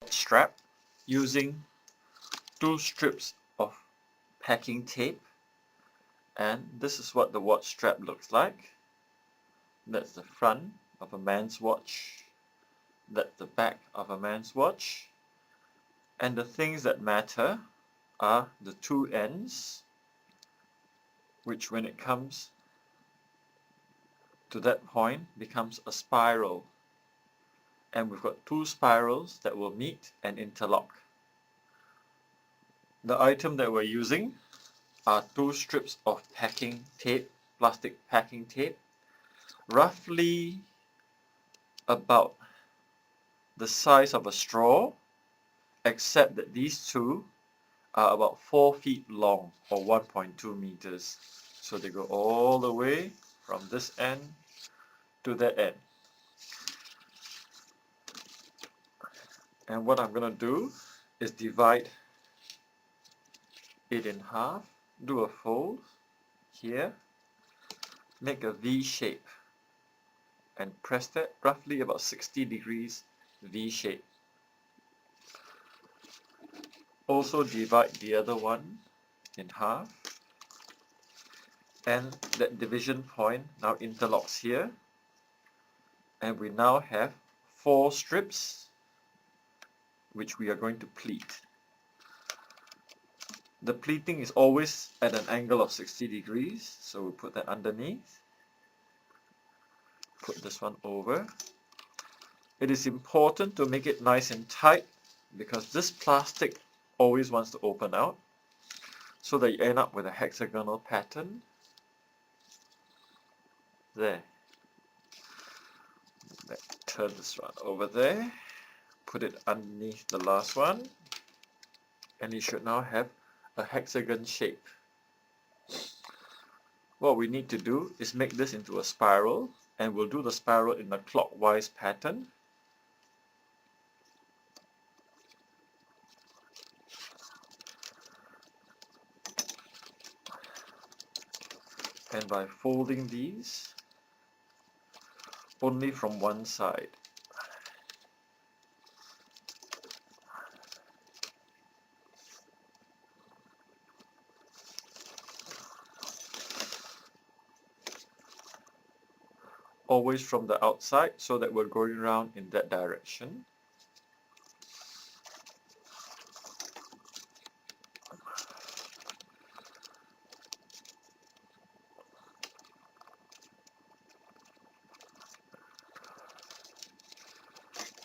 watch strap using 2 strips of packing tape, and this is what the watch strap looks like. That's the front of a man's watch, that's the back of a man's watch, and the things that matter are the 2 ends, which when it comes to that point becomes a spiral, and we've got 2 spirals that will meet and interlock. The item that we're using are 2 strips of packing tape, plastic packing tape, roughly about the size of a straw, except that these 2 are about 4 feet long, or 1.2 meters. So they go all the way from this end to that end. And what I'm going to do is divide it in half, do a fold here, make a V shape, and press that roughly about 60 degrees V shape. Also divide the other one in half, and that division point now interlocks here, and we now have 4 strips which we are going to pleat. The pleating is always at an angle of 60 degrees, so we'll put that underneath. Put this one over. It is important to make it nice and tight because this plastic always wants to open out, so that you end up with a hexagonal pattern. There. Let's turn this one over there. Put it underneath the last one, and you should now have a hexagon shape. What we need to do is make this into a spiral, and we'll do the spiral in a clockwise pattern. And by folding these only from one side. Always from the outside, so that we're going around in that direction.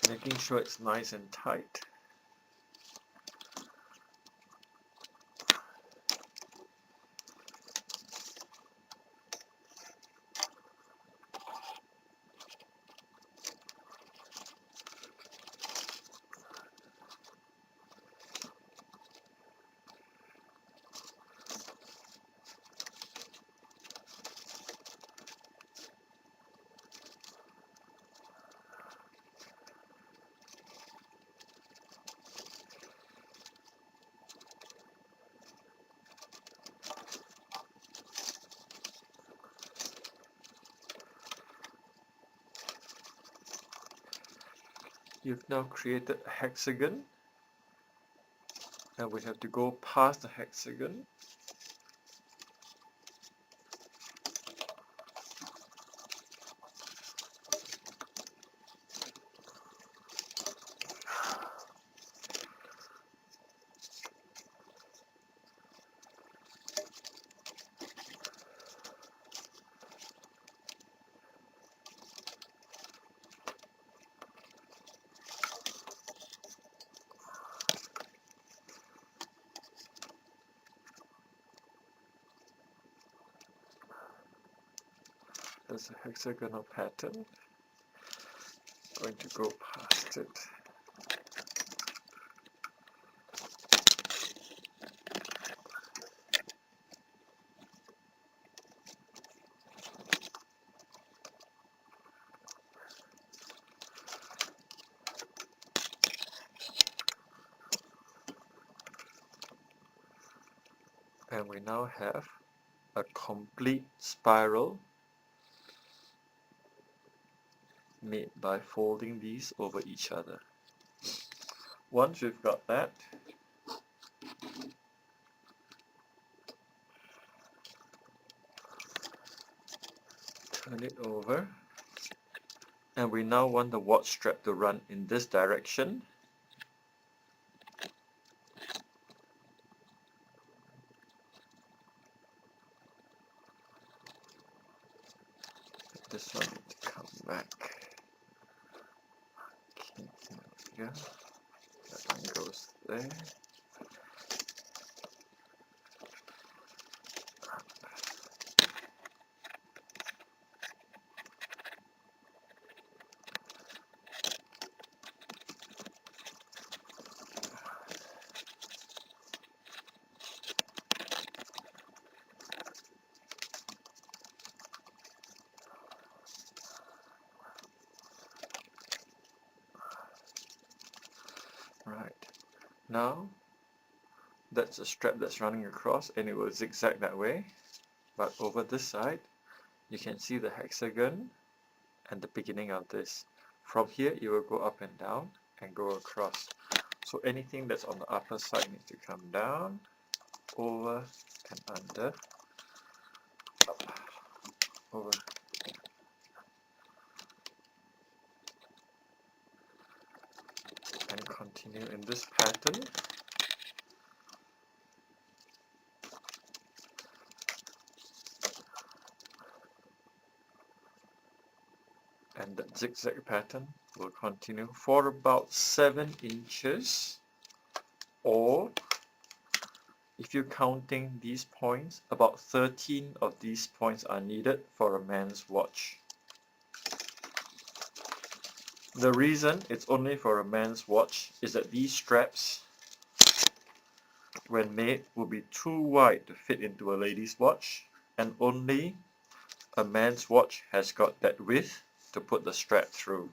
Making sure it's nice and tight. You've now created a hexagon, and we have to go past the hexagon. There's a hexagonal pattern. Going to go past it. And we now have a complete spiral made by folding these over each other. Once we've got that, turn it over, and we now want the watch strap to run in this direction. This one needs to come back. Okay, there we go. That one goes there. Right, now that's a strap that's running across, and it will zigzag that way, but over this side you can see the hexagon and the beginning of this. From here it will go up and down and go across, so anything that's on the upper side needs to come down, over and under, up, over, and continue in this pattern. And that zigzag pattern will continue for about 7 inches, or if you're counting these points, about 13 of these points are needed for a man's watch. The reason it's only for a man's watch is that these straps, when made, will be too wide to fit into a lady's watch, and only a man's watch has got that width to put the strap through.